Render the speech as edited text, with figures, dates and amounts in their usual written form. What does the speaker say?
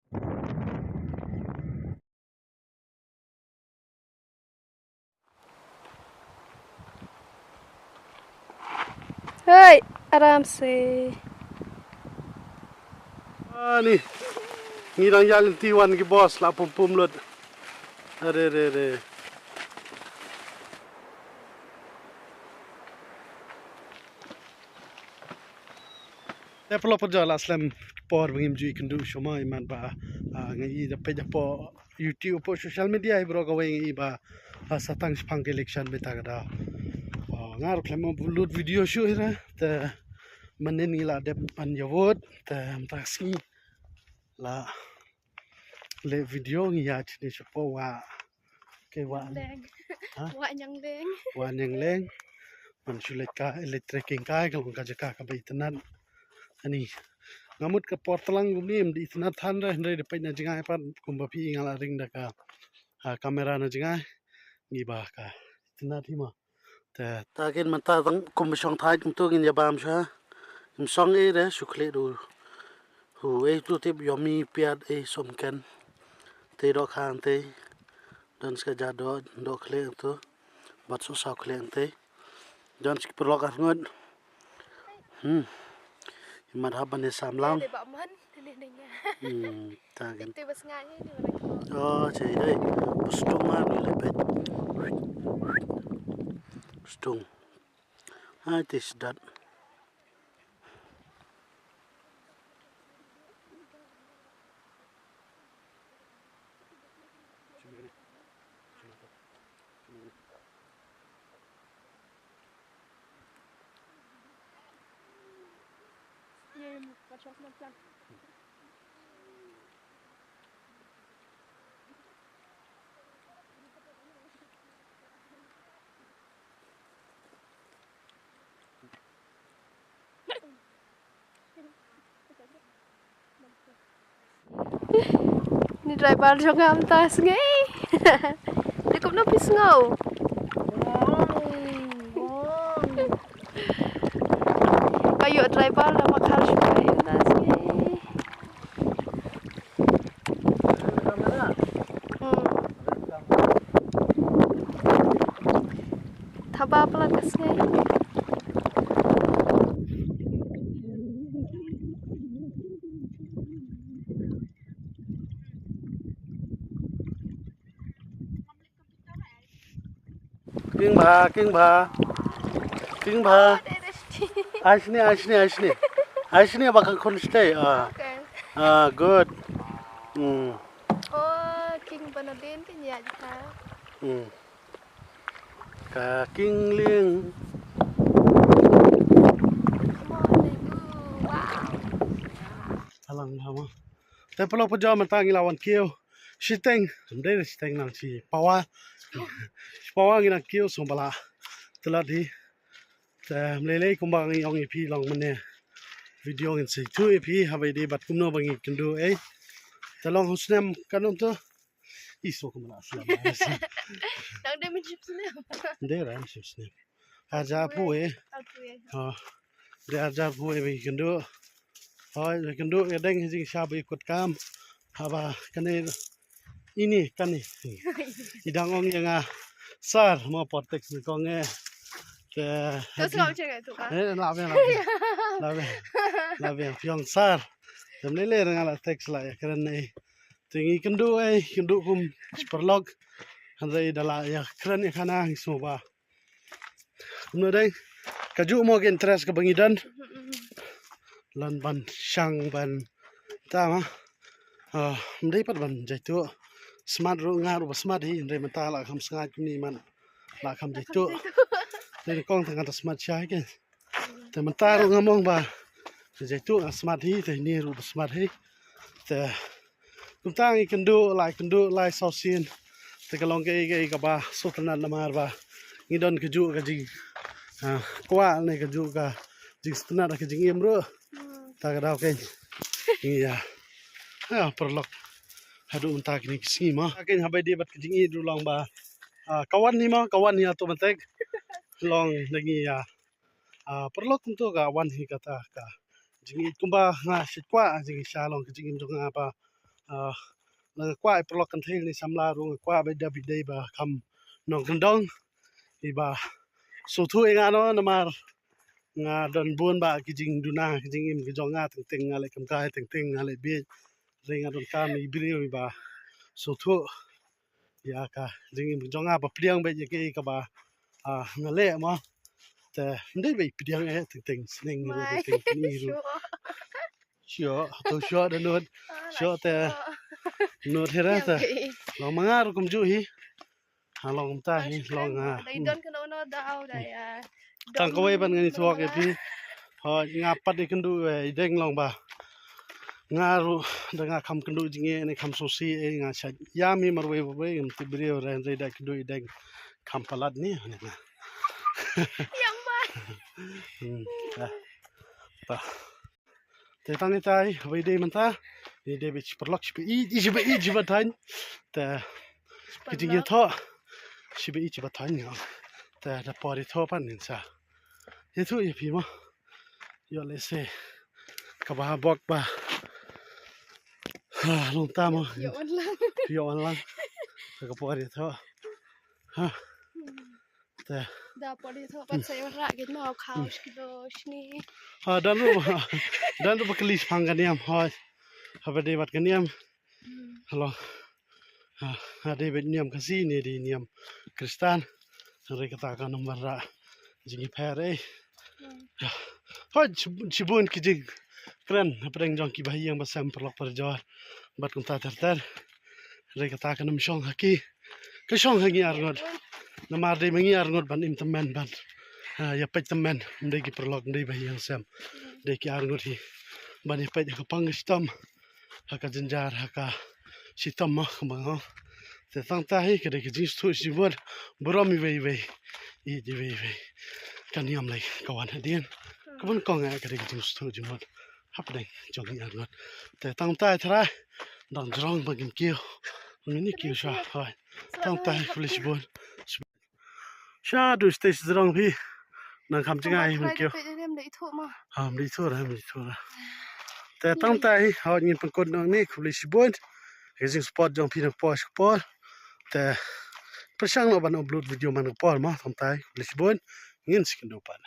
Hey, आराम से nih ngirang jalan tiwan ki bos lah pum lut are ya perlu perjalanan aslam por bengim ju ikan du shoma iman ba ngai da pe po YouTube po social media i bro gawe ngai ba satang spang election beta kada ngar klemo lut video show ira ta manen ila de pan yawot ta taksi la le video ngi ya ni shopo wa ke wa wa nyang leng wa nyang leng man sulit ka electric kai kalau ka jaka ka baitanan ani ngamut ke portalang gumim di itna thandra hendrai de paina jingai pan kumba pi ngala ring da ka kamera na jingai ngi ba ka itna thima ta gen mata tang kum song thai tum tu ngin ya bam sha im song e re sukhle du hu e tu tip yomi piat e som ken te ro khang te dan ska ja do khle tu bat so sa khle te dan sk prolog ar ngot Iman haban ni Samla. Tagan. Oh, cai dai. Pustung mah ni lepet. Pustung. Hai tis dat. Ni driver jong am tas ngai. Dia kau nak pis ngau. Kayu driver dah makan sudah tas ngai. Thaba pala kas ngai. King ba. Ashni bakal kon stay. Good. Oh, king panadin ti nya jaka. Ka king ling. Alang lama. Tapi kalau pejam mentangi lawan kio, siteng, sendiri siteng nang si pawa ngina kio sombala, telah di, meleleh kumbang yang ipi long mana video ngin si tu ipi habai di bat kumno bangi kendo telong husnam kanum tu, iso kumala aslam. Nang dia mencip senam. Dia ram husnam. Ajar pu dia ajar pu bangi kendo. Hai kendo edeng hijing sabu ikut kam haba kane ini kane idangong yang sar mau portek ni konge ke Terus kau cakap tu kan? labe piong sar temlele ngala teks la ya karena tingi kendo kum perlog handai dala ya keren ya kana semua kemudian kaju mau interest ke bangidan lan ban shang ban tama ndai pat ban jaitu smart ru ngaru smart hi ndai mata la kham snga ni man la kham jaitu te kong tang ta smart chai ke te mata ru ngamong ba jaitu smart hi te ni ru smart hi te kum tang I can do like so sin te kalong ke ka ba so tan na mar ba ngidon ke ju ka jing kwa ne ka ju ka jing stna ka jing em ru tak ada okay iya perlok hadu untak ni sima akin habai dia bat Jingieid long ba kawan ni atau mentek long lagi ya perlok untuk kawan hi kata ka Jingieid kumba nga sitwa jing shalong Jingieid jong apa là qua pro kan thil ni samla ru qua be da bi dei ba kam nong kan dong iba so thu nga no na mar nga don buôn ba ki jing duna ki jing im ki jong nga ting ting nga le kam kai ting ting nga le bi ring nga don kam ni bri ba so thu ya ka jing im jong nga ba pliang be ki ka ba nga le ma te ndai be pliang e ting ting sning ru Mai. ting ni ru sure to sure da not sure te not hera ta lo manga ru kum ju hi long ta hi long Dai don kan ono daw dai tang ko ban ngani thuak e pi nga pat ni kan du deng long ba nga ru da nga kham kan du jinge ne kham so si e nga sa ya mi mar we we ngam ti brio ren re da kan du deng kham palat ni ne na yang ba ta te tang ni tai we de man ta ni de bi perlok bi i ji ba tan ta ki jinge tho shi bi i ji ba tan nga ta da pori tho pan ni sa ye thu ye pi mo yo le se ka ba bok ba long ta mo yo an lang ka pori tho ha ta da pori tho pat sai ra git ma khao skilo shni dan ru baklis phang kan yam ha ba de bat kan yam halo ha de bet niam kasi ni di niam kristan re ka ta ka number ra jingi phere ha chibun ki jing kran apreng jong ki bahiyang basam perlok perjor bat kum ta ter re ka ta ka num shong haki ka shong hangi arnod na mar de mangi arnod ban im tamen ban ya pet tamen de ki perlok de bahiyang sam de ki arnod hi ban pet ka pang stam haka jinjar haka sitam ma khmang te tang ta hi ka de ki jing stu si bor bromi ve i di ve kan yam lai kawan hadien kawan kong ka de ki jing stu ji mod hapdeng jong ya ngot te tang ta thra dang jrong bagin kiu ni kiu sha hai tang ta flish bon sha du stage jrong hi nang kham chinga hi mi kiu ham li thura te tang ta hi ha ni pan kon ni flish bon Rising spot jong pin posh por te persang lo ban upload video man por ma thom tai Lisbon ngin skin do pan